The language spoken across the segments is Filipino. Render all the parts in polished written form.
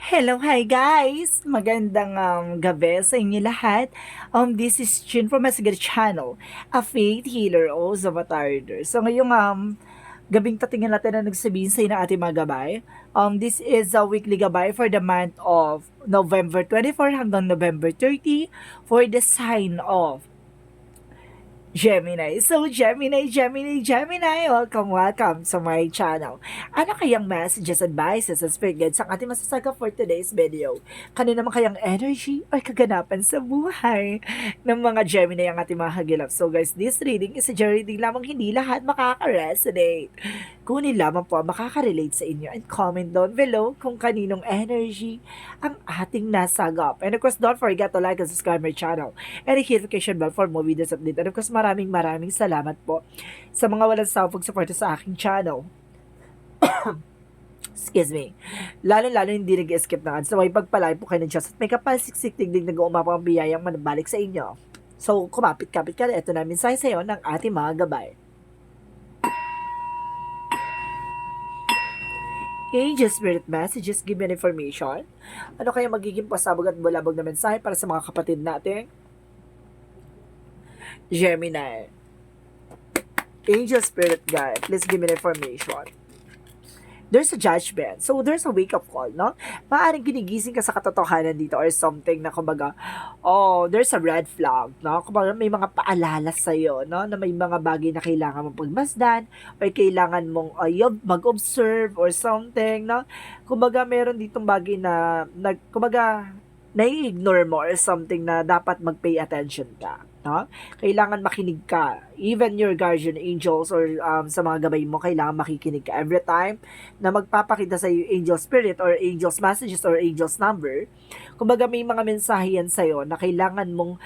Hello, hi guys! Magandang gabi sa inyo lahat. This is Chin from Masigar Channel, a faith healer o Zavatarder. So ngayong gabing tatingin natin na nagsabihin sa ng ating mga gabay. This is a weekly gabay for the month of November 24 hanggang November 30 for the sign of Gemini. So, Gemini, welcome sa my channel. Ano kayang messages, advices, and spirit guides ang ating masasaga for today's video? Kano naman kayang energy or kaganapan sa buhay ng mga Gemini ang ating mga hagilap? So guys, this reading is a reading lamang, hindi lahat makaka-resonate. Kunin lamang po ang makaka-relate sa inyo and comment down below kung kaninong energy ang ating nasagap. And of course, don't forget to like and subscribe my channel and hit notification bell for more videos update. And of course, maraming salamat po sa mga walang sawang pagsuporta sa aking channel. Excuse me. Lalo hindi nag-skip na ads. So, may pagpalay po kayo ng Diyos at may kapalsiksik tigdig nag-uumapang biyayang manabalik sa inyo. So, kumapit-kapit ka na. Ito na mensahe sa iyo ng ating mga gabay. Angel Spirit Messages, give me information. Ano kaya magiging pasabog at bulabog na mensahe para sa mga kapatid natin? Gemini. Angel Spirit Guide, please give me information. There's a judgment. So, there's a wake-up call, no? Maaaring ginigising ka sa katotohanan dito or something na kumbaga, there's a red flag, no? Kumbaga, may mga paalala sa'yo, no? Na may mga bagay na kailangan mong pagmasdan or kailangan mong mag-observe or something, no? Kumbaga, meron ditong bagay na kumbaga, nai-ignore mo or something na dapat mag-pay attention ka. No? Kailangan makinig ka. Even your guardian angels or sa mga gabay mo, kailangan makikinig ka. Every time na magpapakita sa iyo angel spirit or angels messages or angels number, kumbaga may mga mensahe yan sa'yo na kailangan mong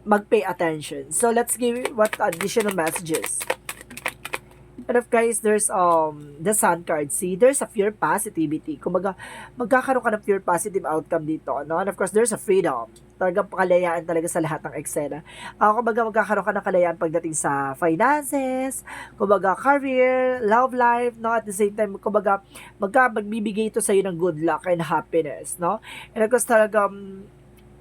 mag-pay attention. So, let's give what additional messages. And of guys, there's the sun card. See, there's a pure positivity. Kumbaga, magkakaroon ka ng pure positive outcome dito, no? And of course, there's a freedom. Talagang kalayaan talaga sa lahat ng eksena. Kumbaga, magkakaroon ka ng kalayaan pagdating sa finances, kumbaga, career, love life, no? At the same time, kumbaga, magbibigay ito sa iyo ng good luck and happiness, no? And of course, talagang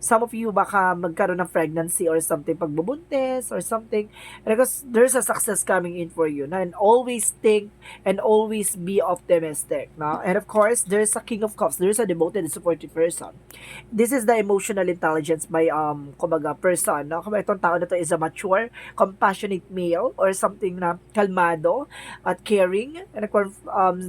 some of you baka magkaroon ng pregnancy or something, pagbubuntis or something, because there's a success coming in for you, no? And always think and always be optimistic, no? And of course, there's a King of Cups, there's a devoted and supportive person. This is the emotional intelligence by kumbaga person, no? Kumbaga itong tao na to is a mature, compassionate male or something na kalmado at caring and of course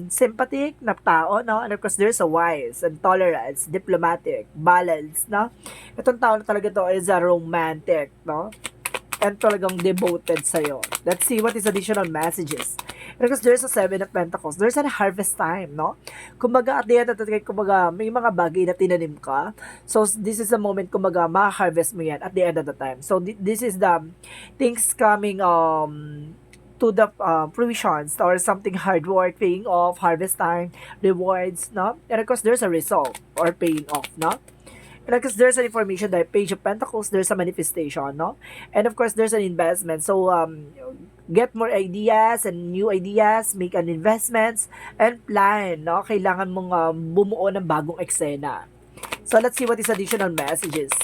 sympathetic na tao, no? And of course, there's a wise and tolerance, diplomatic, balance, no? Itong tao na talaga to is a romantic, no? And talagang devoted sa'yo. Let's see what is additional messages. Because there's a Seven of Pentacles. There's a harvest time, no? Kumbaga, at the end of the day, kumbaga, may mga bagay na tinanim ka. So, this is the moment, kumbaga, ma-harvest mo yan at the end of the time. So, this is the things coming, to the fruitions or something hard work, paying off, harvest time, rewards, no? And of course, there's a result or paying off, no? And because there's an information that Page of Pentacles, there's a manifestation, no? And of course, there's an investment. So, get more ideas and new ideas, make an investments, and plan, no? Kailangan mong bumuo ng bagong eksena. So, let's see what is additional messages.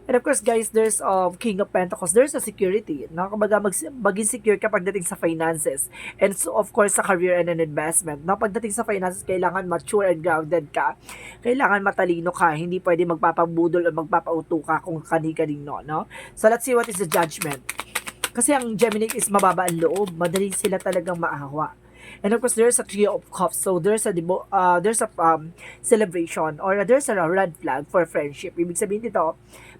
And of course, guys, there's King of Pentacles. There's a security. No? Kumbaga, maging secure ka pagdating sa finances. And so, of course, sa career and an investment. No? Pagdating sa finances, kailangan mature and grounded ka. Kailangan matalino ka. Hindi pwede magpapabudol o magpapauto ka kung kani-kanino. No? So, let's see what is the judgment. Kasi ang Gemini is mababa ang loob. Madali sila talagang maawa. And of course, there's a Trio of Cups. So, there's a celebration or there's a red flag for friendship. Ibig sabihin dito,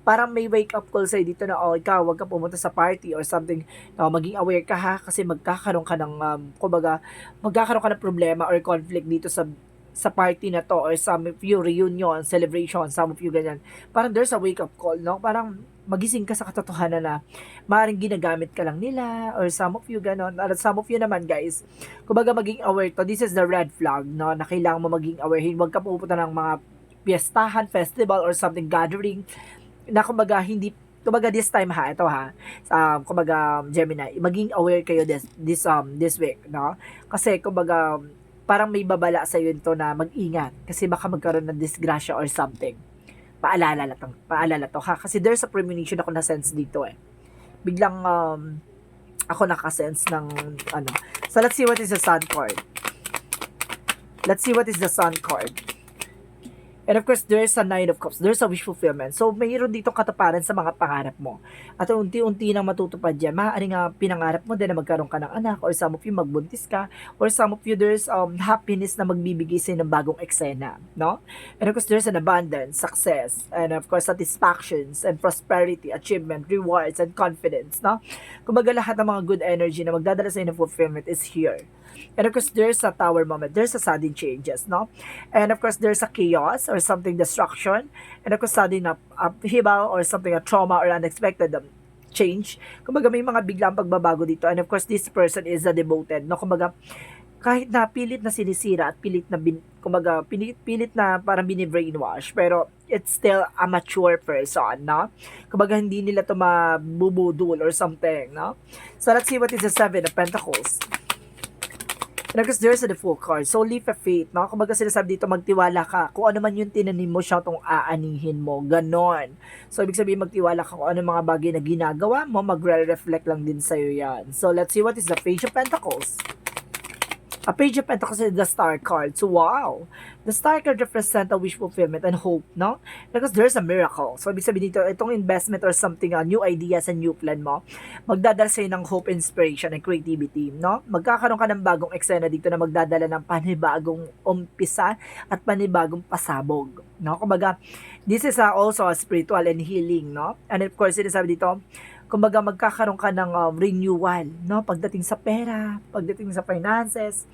parang may wake up call sa'yo dito na, ikaw, wag ka pumunta sa party or something, maging aware ka ha, kasi magkakaroon ka ng, kumbaga, magkakaroon ka ng problema or conflict dito sa party na to or some of you reunion, celebration, some of you ganyan. Parang there's a wake up call, no? Parang magising ka sa katotohanan na maaaring ginagamit ka lang nila or some of you ganon. Or some of you naman guys, kumbaga maging aware to. This is the red flag, no? Na kailangan mo maging aware. Huwag ka pupunta ng mga piyestahan, festival or something, gathering na kumbaga hindi kumbaga this time ha, ito ha, kumbaga Gemini, maging aware kayo this week, no? Kasi kumbaga parang may babala sa iyo ito na mag-ingat kasi baka magkaroon ng disgrasya or something. Paalala to ha, kasi there's a premonition ako na sense dito eh. Biglang ako nakasense ng ano. So let's see what is the sun card. Let's see what is the sun card. And of course, there's a Nine of Cups. There's a wish fulfillment. So, mayroon dito katuparan sa mga pangarap mo. At unti-unti nang matutupad yan. Maaaring pinangarap mo din na magkaroon ka ng anak, or some of you magbuntis ka, or some of you there's happiness na magbibigay sa'yo ng bagong eksena. No? And of course, there's an abundance, success, and of course, satisfactions, and prosperity, achievement, rewards, and confidence. No? Kumbaga lahat ng mga good energy na magdadala sa'yo ng fulfillment is here. And of course, there's a tower moment. There's a sudden changes, no? And of course, there's a chaos or something destruction. And of course, sudden upheaval or something, a trauma or unexpected change. Kumbaga, may mga biglang pagbabago dito. And of course, this person is a devoted, no? Kumbaga, kahit na pilit na sinisira at pilit na pilit na parang bini-brainwash, pero it's still a mature person, no? Kumbaga, hindi nila to mabubudol or something, no? So, let's see what is the Seven of Pentacles. And of course, there's a full card. So, leap of faith, no? Kumbaga sinasabi dito, magtiwala ka. Kung ano man yung tinanim mo, siya itong aanihin mo. Ganon. So, ibig sabihin, magtiwala ka kung ano mga bagay na ginagawa mo, magre-reflect lang din sa'yo yan. So, let's see what is the Page of Pentacles. A Page of Pentacles is the Star card. So, wow! The Star card represents a wish fulfillment and hope, no? Because there's a miracle. So, ibig sabihin dito, itong investment or something, new ideas and new plan mo, magdadala sa'yo ng hope, inspiration, and creativity, no? Magkakaroon ka ng bagong eksena dito na magdadala ng panibagong umpisa at panibagong pasabog, no? Kumbaga, this is also a spiritual and healing, no? And of course, sinasabi dito, kumbaga magkakaroon ka ng renewal, no? Pagdating sa pera, pagdating sa finances.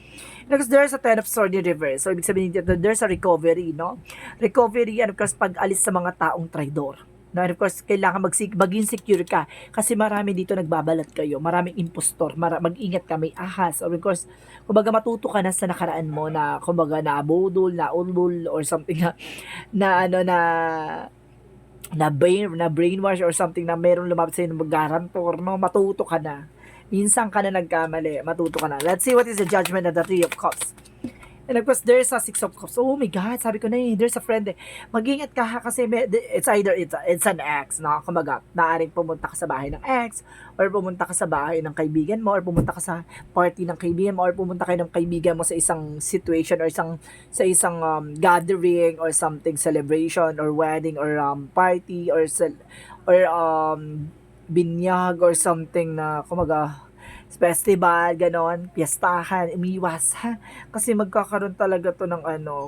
Because there's a Ten of Swords in reverse. So, ibig sabihin dito, there's a recovery, no? Recovery, and of course, pag-alis sa mga taong traidor. No? And of course, kailangan maging secure ka. Kasi marami dito nagbabalat kayo. Maraming impostor. Mag-ingat ka, may ahas. Or of course, kumbaga matuto ka na sa nakaraan mo na, kumbaga, naabudol, naulbul, or something na brainwash or something na merong lumapit sa'yo ng garantor, no? Matuto ka na. Minsan ka na nagkamali, matuto ka na. Let's see what is the judgment of the Three of Cups. And of course, there's a Six of Cups. Oh my God, sabi ko na there's a friend eh. Mag-ingat ka ha, kasi it's either it's an ex, no? Kumbaga, naaaring pumunta ka sa bahay ng ex, or pumunta ka sa bahay ng kaibigan mo, or pumunta ka sa party ng kaibigan mo, or pumunta kayo ng kaibigan mo sa isang situation, or sa isang gathering, or something, celebration, or wedding, or party, or binyag, or something na, kumbaga, festival, ganon, piyestahan, umiwas, ha? Kasi magkakaroon talaga to ng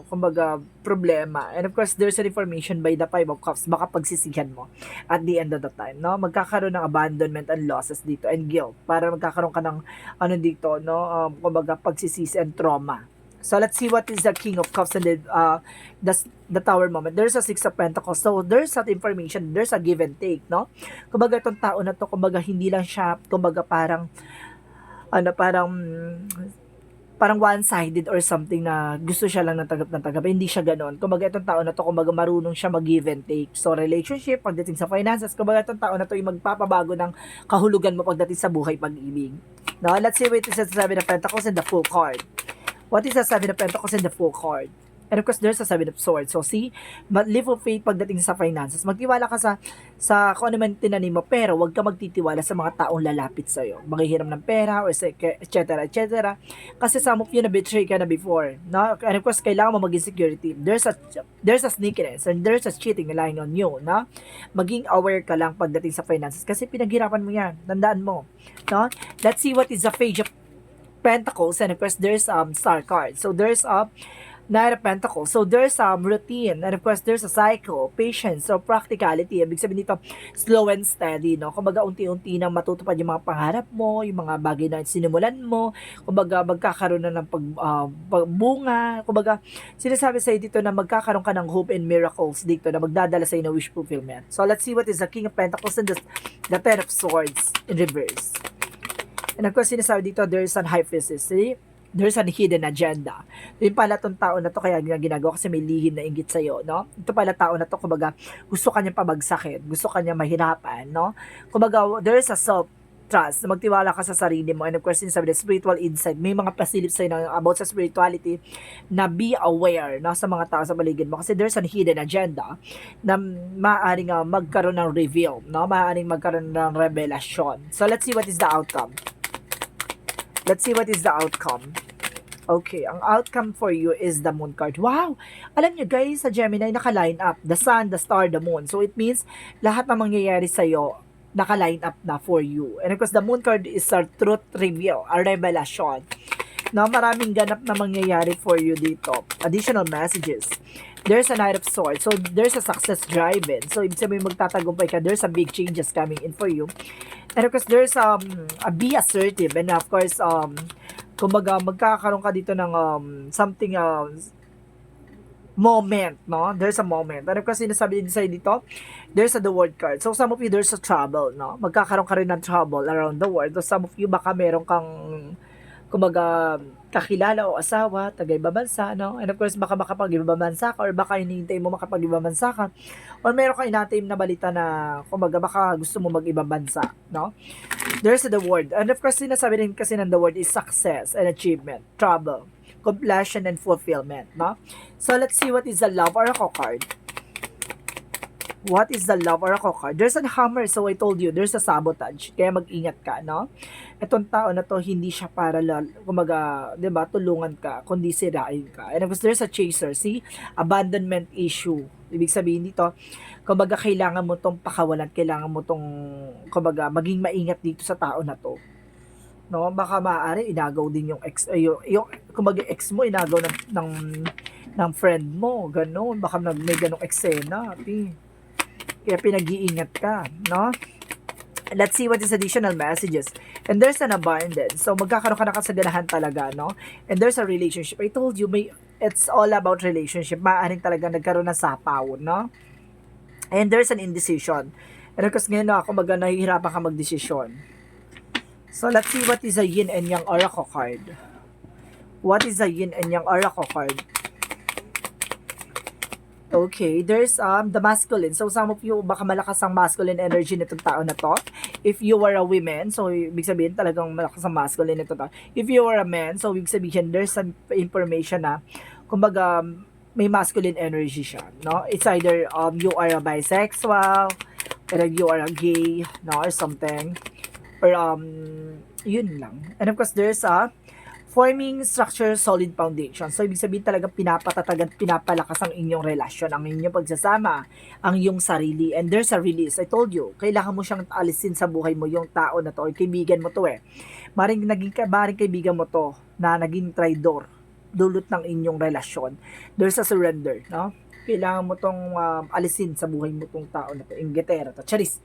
kumbaga, problema. And of course, there's an information by the Five of Cups, baka pagsisihan mo at the end of the time, no? Magkakaroon ng abandonment and losses dito, and guilt, para magkakaroon ka ng, dito, no? Kumbaga, pagsisisi and trauma. So, let's see what is the King of Cups and the Tower moment. There's a Six of Pentacles. So, there's that information, there's a give and take, no? Kumbaga, itong tao na to, kumbaga, hindi lang siya, kumbaga, parang one-sided or something na gusto siya lang ng tanggap. Hindi siya ganon. Kumbaga, itong tao na to, kumbaga, marunong siya mag-give and take. So, relationship, pagdating sa finances, kumbaga, itong tao na to, yung magpapabago ng kahulugan mo pagdating sa buhay pag-ibig. Now, let's see what is the Seven of Pentacles and the Full card. What is the Seven of Pentacles and the Full card? And of course, there's a Seven of Swords. So, see, live of faith pagdating sa finances. Magtiwala ka sa kung ano man tinanim mo, pero huwag ka magtitiwala sa mga taong lalapit sa'yo. Manghihiram ng pera, or etc. Kasi some of you na-betray ka na before. No? And of course, kailangan mo maging security. There's a sneakiness, and there's a cheating lying on you. No? Maging aware ka lang pagdating sa finances. Kasi pinaghirapan mo yan. Tandaan mo. No? Let's see what is the Page of Pentacles, and of course, there's Star card. So, there's Knight of Pentacles. So, there's routine, and of course, there's a cycle, patience, so practicality. Ibig sabihin dito, slow and steady, no? Kumbaga, unti-unti nang matutupad yung mga pangarap mo, yung mga bagay na sinimulan mo, kumbaga, magkakaroon na ng pagbunga, kumbaga, sinasabi sa'yo dito na magkakaroon ka ng hope and miracles dito na magdadala sa'yo ng wish fulfillment. So, let's see what is the King of Pentacles and the Ten of Swords in reverse. And of course, sinasabi dito, there's an high priestess. See? There's a hidden agenda. Yung pala tong tao na to, kaya ginagawa kasi may lihim na inggit sa'yo, no? Ito pala tao na to, kumbaga, gusto kanya pabagsakin, gusto kanya mahirapan, no? Kumbaga, there's a trust, magtiwala ka sa sarili mo, and of course, sabi the spiritual insight, may mga pasilip sa'yo na about sa spirituality, na be aware na sa mga tao sa paligid mo, kasi there's a hidden agenda na maaaring magkaroon ng reveal, no? Maaaring magkaroon ng revelasyon. So, let's see what is the outcome. Let's see what is the outcome. Okay, ang outcome for you is the moon card. Wow! Alam nyo guys, sa Gemini, naka-line up the sun, the star, the moon. So, it means lahat na mangyayari sa'yo, naka-line up na for you. And of course, the moon card is a truth reveal, a revelation. No, maraming ganap na mangyayari for you dito. Additional messages. There's a Knight of Swords. So, there's a success driven. So, ibig sabihin magtatagumpay ka. There's a big changes coming in for you. And of course, there's a be assertive. And of course, kumbaga, magkakaroon ka dito ng something moment, no? There's a moment. Ano kasi sinasabi din sa'yo dito? There's the world card. So, some of you, there's a trouble, no? Magkakaroon ka rin ng trouble around the world. So, some of you, baka meron kang, kumaga, kakilala o asawa, taga-ibang bansa, no? And of course, baka makapag-ibang bansa ka, or baka hinihintay mo makapag-ibang bansa ka, or meron kang inatim na balita na, kumaga, baka gusto mo mag-ibang bansa, no? There's the word. And of course, sinasabi rin kasi ng the word is success and achievement, trouble, completion and fulfillment, no? So, let's see what is the love oracle card. What is the love oracle card? There's a hammer, so I told you, there's a sabotage. Kaya mag-ingat ka, no? Itong tao na to, hindi siya para, kumaga, di ba, tulungan ka, kundi sirain ka. And of course, there's a chaser, see? Abandonment issue. Ibig sabihin dito, kumbaga, kailangan mo tong pakawalan, kailangan mo tong, kumbaga, maging maingat dito sa tao na to. No, baka maaari inagaw din yung ex, yung kumbaga ex mo inagaw ng friend mo, ganoon, baka may ganong eksena, kaya pinag-iingat ka, no? Let's see what is additional messages. And there's an abundance, so magkakaroon ka ng kasaganahan talaga, no? And there's a relationship. I told you, it's all about relationship. Maaaring talaga nagkaroon ng sapaw, no? And there's an indecision. And kasi ngayon ako nahihirapan ka magdesisyon. So, let's see what is a yin and yang oracle card. What is a yin and yang oracle card? Okay, there's the masculine. So, some of you, baka malakas ang masculine energy nitong tao na to. If you are a woman, so, ibig sabihin talagang malakas ang masculine nitong tao. If you are a man, so, ibig sabihin, there's some information na, kumbaga, may masculine energy siya, no? It's either you are a bisexual, or you are a gay, no, or something. Or yun lang. And of course, there's a forming structure, solid foundation. So, ibig sabihin talaga pinapatatagan, pinapalakas ang inyong relasyon, ang inyong pagsasama, ang iyong sarili. And there's a release. I told you, kailangan mo siyang alisin sa buhay mo yung tao na to, or kaibigan mo to Maring kaibigan mo to na naging traidor, dulot ng inyong relasyon. There's a surrender, no? Kailangan mo tong alisin sa buhay mo tong tao na to, ingetera to, charis.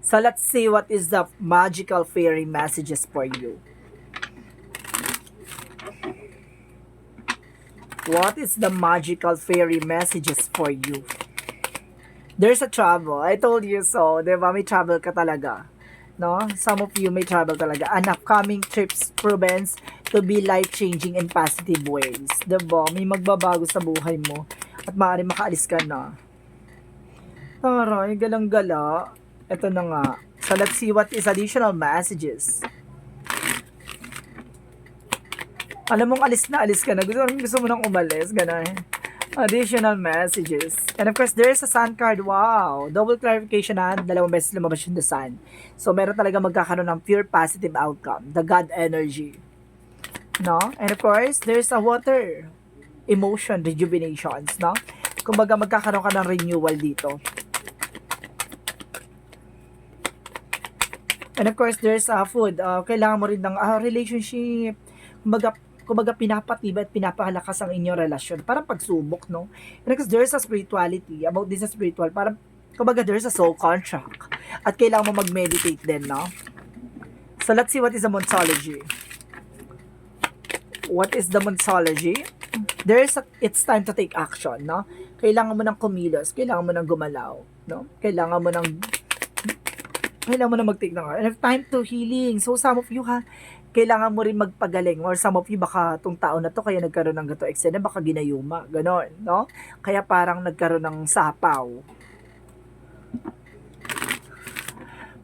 So, let's see what is the magical fairy messages for you. What is the magical fairy messages for you? There's a travel. I told you so. Diba? May travel ka talaga. No? Some of you may travel talaga. An upcoming trips proves to be life-changing in positive ways. Diba? May magbabago sa buhay mo. At maaari makaalis ka na. Taray, galang-gala. Ito na nga. So, let's see what is additional messages. Alam mong alis ka na. Gusto mo nang umalis. Gano'n. Additional messages. And of course, there is a sun card. Wow. Double clarification na. 2 beses lumabas yung the sun. So, meron talaga magkakaroon ng pure positive outcome. The God energy. No? And of course, there's a water. Emotion, rejuvenations. No? Kumbaga, magkakaroon ka ng renewal dito. And of course, there's food. Kailangan mo rin ng relationship. Kumbaga pinapatibay at pinapalakas ang inyong relasyon. Parang pagsubok, no? And of course, there's a spirituality. About this spiritual, parang, kumbaga, there's a soul contract. At kailangan mo mag-meditate din, no? So, let's see what is the Monsology. What is the Monsology? It's time to take action, no? Kailangan mo ng kumilos. Kailangan mo ng gumalaw, no? Kailangan mo na mag-take ng and time to healing. So, some of you kailangan mo rin magpagaling, or some of you baka tong tao na to kaya nagkaroon ng gato eksena, baka ginayuma, ganon, no? Kaya parang nagkaroon ng sapaw.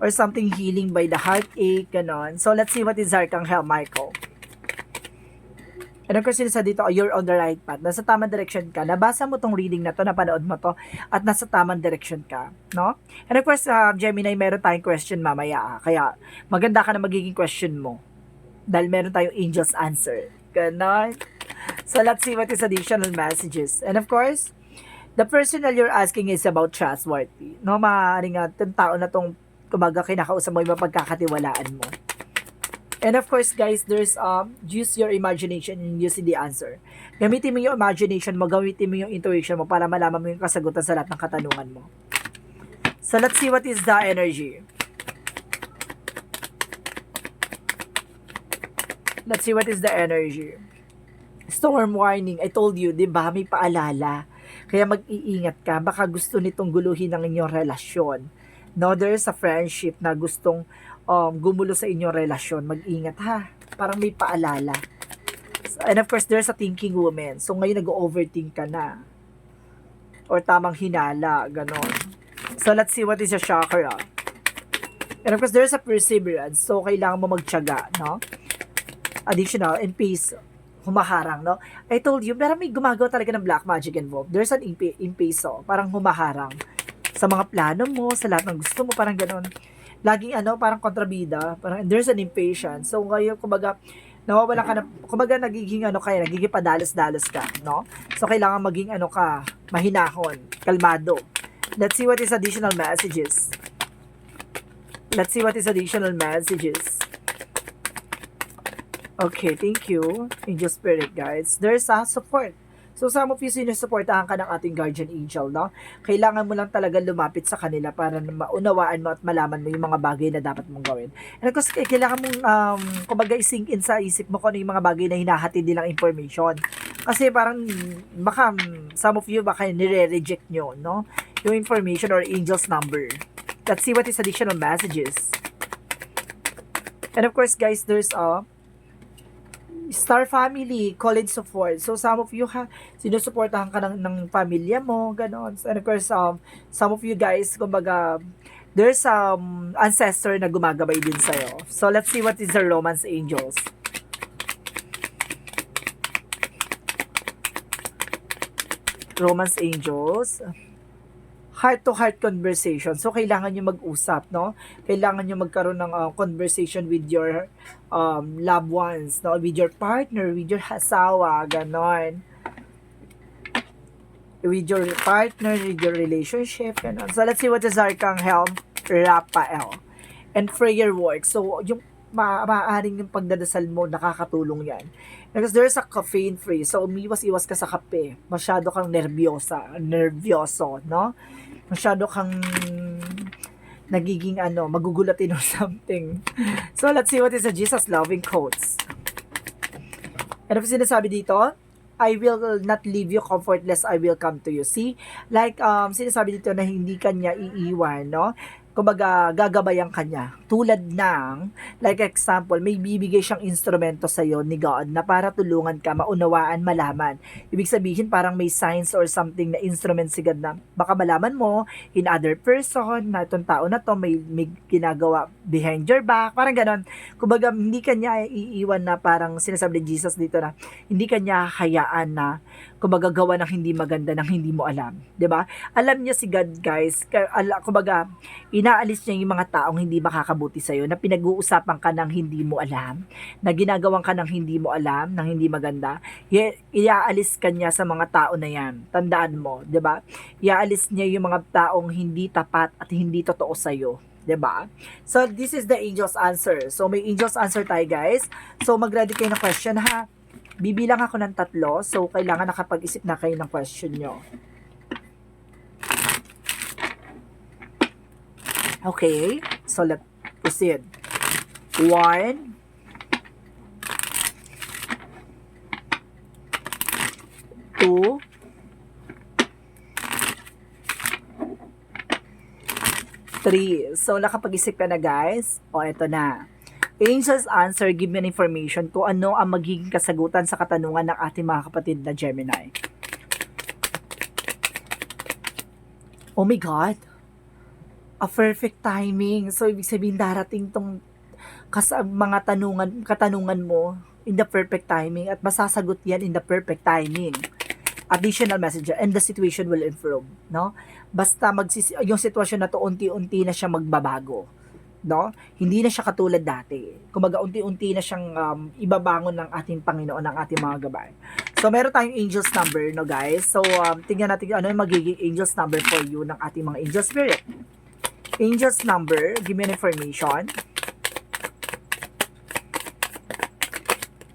or something healing by the heartache, ganon. So, let's see what is Archangel Michael. And of course, sinasa dito, you're on the right path. Nasa tamang direction ka. Nabasa mo tong reading na to, napanood mo to, at nasa tamang direction ka. No? And of course, Gemini, meron tayong question mamaya. Kaya, maganda ka na magiging question mo. Dahil meron tayong angel's answer. Ganon. So, let's see what is additional messages. And of course, the person that you're asking is about trustworthy. No, maaaring itong tao na tong kumbaga kinakausap mo yung mapagkakatiwalaan mo. And of course, guys, there's use your imagination and use the answer. Gamitin mo yung imagination mo, gamitin mo yung intuition mo para malaman mo yung kasagutan sa lahat ng katanungan mo. So, let's see what is the energy. Let's see what is the energy. Storm warning. I told you, di ba? May paalala. Kaya mag-iingat ka. Baka gusto nitong guluhin ang inyong relasyon. No, there's a friendship na gustong gumulo sa inyong relasyon. Mag-ingat ha. Parang may paalala. So, and of course, there's a thinking woman. So, ngayon nag-overthink ka na. Or tamang hinala. Ganon. So, let's see what is your chakra. And of course, there's a perseverance. So, kailangan mo magtiyaga, no? Additional and peace. Humaharang, no? I told you, pero may gumagawa talaga ng black magic involved. There's an impeso. Parang humaharang. Sa mga plano mo, sa lahat ng gusto mo, parang ganon. Laging parang kontrabida, parang there's an impatience. So ngayon, kumbaga, nawawala ka na, kumbaga nagiging nagiging padalos-dalos ka, no? So kailangan maging ka, mahinahon, kalmado. Let's see what is additional messages. Let's see what is additional messages. Okay, thank you, Angel Spirit guides. There's a support. So, some of you, sinusuportahan ka ng ating guardian angel, no? Kailangan mo lang talaga lumapit sa kanila para maunawaan mo at malaman mo yung mga bagay na dapat mong gawin. And of course, kailangan mong, kumbaga, isink in sa isip mo kung ano yung mga bagay na hinahatid nilang information. Kasi parang, baka, some of you, baka nire-reject nyo, no? Yung information or angel's number. Let's see what is additional messages. And of course, guys, there's Star family, college support. So, some of you sinusuportahan ka ng pamilya mo, ganon. And of course, some of you guys, kumbaga, there's ancestor na gumagabay din sa'yo. So, let's see what is the romance angels. Romance angels. Heart-to-heart conversation. So, kailangan nyo mag-usap, no? Kailangan nyo magkaroon ng conversation with your loved ones, no? With your partner, with your asawa, ganon. With your partner, with your relationship, ganon. So, let's see what is Archangel Raphael. And prayer work. So, yung maaaring yung pagdadasal mo, nakakatulong yan. Because there's a caffeine free. So, umiwas-iwas ka sa kape. Masyado kang nervyoso, no? Masyado kang nagiging magugulatin or something. So, let's see what is the Jesus loving quotes. Ano po sinasabi dito? I will not leave you comfortless, I will come to you. See? Like, sinasabi dito na hindi kanya iiwan, no? Kumbaga, gagabayan kanya. Tulad ng, like example, may bibigay siyang instrumento sa'yo ni God na para tulungan ka, maunawaan, malaman. Ibig sabihin, parang may signs or something na instrument si God na baka malaman mo in other person na itong tao na to may ginagawa behind your back. Parang ganon. Kumbaga, hindi kanya iiwan na parang sinasabi ni Jesus dito na hindi kanya hayaan na kumbaga gawa ng hindi maganda ng hindi mo alam. 'Di ba? Alam niya si God, guys. Kumbaga, inaalis niya yung mga taong hindi makakabuti sa'yo, na pinag-uusapan ka ng hindi mo alam, na ginagawan ka ng hindi mo alam, ng hindi maganda. Iaalis ka niya sa mga tao na yan. Tandaan mo, 'di ba? Iaalis niya yung mga taong hindi tapat at hindi totoo sa'yo. 'Di ba? So, this is the angel's answer. So, may angel's answer tayo, guys. So, mag-ready kayo ng question, ha? Bibilang ako ng 3, so kailangan nakapag-isip na kayo ng question nyo. Okay, so let's proceed. 1, 2, 3. So, nakapag-isip ka na, guys? O, eto na. Angel's answer, give me an information kung ano ang magiging kasagutan sa katanungan ng ating mga kapatid na Gemini. Oh my God. A perfect timing. So, ibig sabihin darating tong mga katanungan mo in the perfect timing at masasagot yan in the perfect timing. Additional messenger and the situation will improve, no? Basta yung sitwasyon na to unti-unti na siya magbabago, no? Hindi na siya katulad dati. Kumbaga unti-unti na siyang ibabangon ng ating Panginoon, ng ating mga gabay. So meron tayong angels number, no guys? So tingnan natin ano yung magiging angels number for you ng ating mga angel spirit. Angels number, give me an information.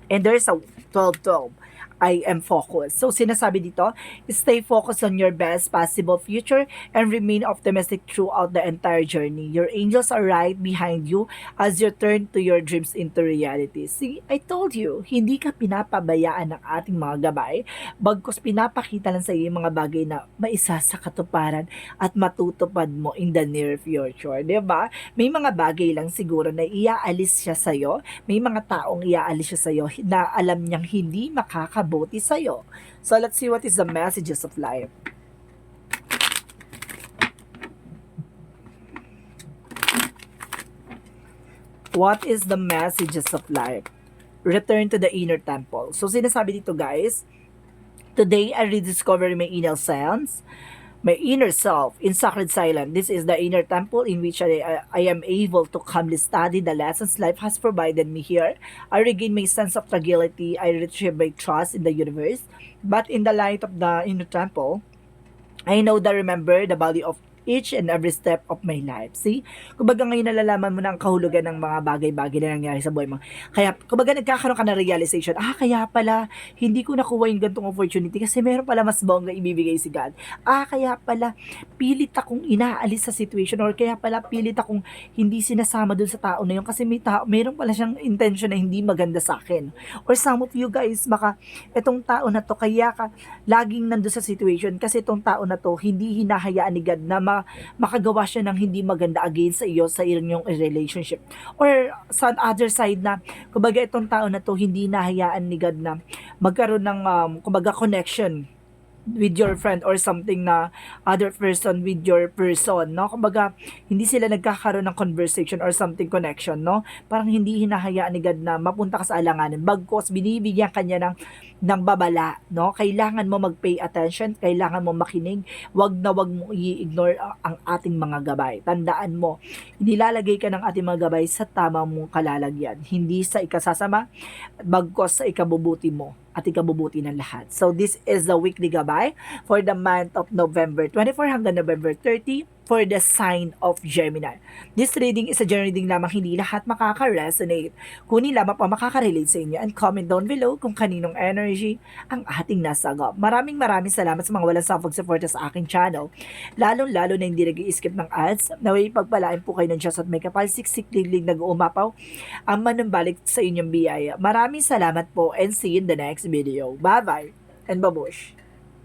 And there's a 12-12. I am focused. So, sinasabi dito, stay focused on your best possible future and remain optimistic throughout the entire journey. Your angels are right behind you as you turn to your dreams into reality. See, I told you, hindi ka pinapabayaan ng ating mga gabay, bagkus pinapakita lang sa iyo yung mga bagay na maisa sa katuparan at matutupad mo in the near future. Diba? May mga bagay lang siguro na iaalis siya sa iyo, may mga taong iaalis siya sa iyo na alam niyang hindi makakabuti sa'yo. So, let's see what is the messages of life. What is the messages of life? Return to the inner temple. So, sinasabi dito guys, today I rediscover my inner sense, my inner self in sacred silence. This is the inner temple in which I am able to calmly study the lessons life has provided me here. I regain my sense of fragility. I retrieve my trust in the universe. But in the light of the inner temple, I know that remember the value of each and every step of my life. See? Kumbaga ngayon nalalaman mo na ang kahulugan ng mga bagay-bagay na nangyari sa buhay mo. Kaya, kumbaga nagkakaroon ka ng realization, kaya pala, hindi ko nakuha yung gantong opportunity kasi meron pala mas bongga ibibigay si God. Kaya pala, pilit akong inaalis sa situation or kaya pala pilit akong hindi sinasama dun sa tao na yun kasi meron pala siyang intention na hindi maganda sa akin. Or some of you guys, baka itong tao na to, kaya ka laging nandun sa situation kasi itong tao na to, hindi hinahayaan ni God na makagawa siya ng hindi maganda against sa iyo sa inyong relationship. Or sa other side na, kumbaga itong tao na to, hindi nahayaan ni God na magkaroon ng, kumbaga connection with your friend or something na other person with your person, no? Kumbaga, hindi sila nagkakaroon ng conversation or something connection, no? Parang hindi hinahayaan ni God na mapunta ka sa alanganin. Bagkos, binibigyan kanya ng babala, no? Kailangan mo mag-pay attention, kailangan mo makinig, wag mo i-ignore ang ating mga gabay. Tandaan mo, nilalagay ka ng ating mga gabay sa tamang mong kalalagyan, hindi sa ikasasama, bagkos sa ikabubuti mo at ikabubuti ng lahat. So, this is the weekly gabay for the month of November 24 hanggang November 30 for the sign of Gemini. This reading is a general reading lamang, hindi lahat makaka-resonate. Kunin lamang pa makaka-relate sa inyo and comment down below kung kaninong energy ang ating nasagap. Maraming salamat sa mga walang sawang suporta sa aking channel. Lalong-lalo na hindi nag-i-skip ng ads. Naway pagpalain po kayo ng Diyos at may kapal siksik-liglig nag-uumapaw ang manumbalik sa inyong biyaya. Maraming salamat po and see you in the next video. Bye-bye and babush!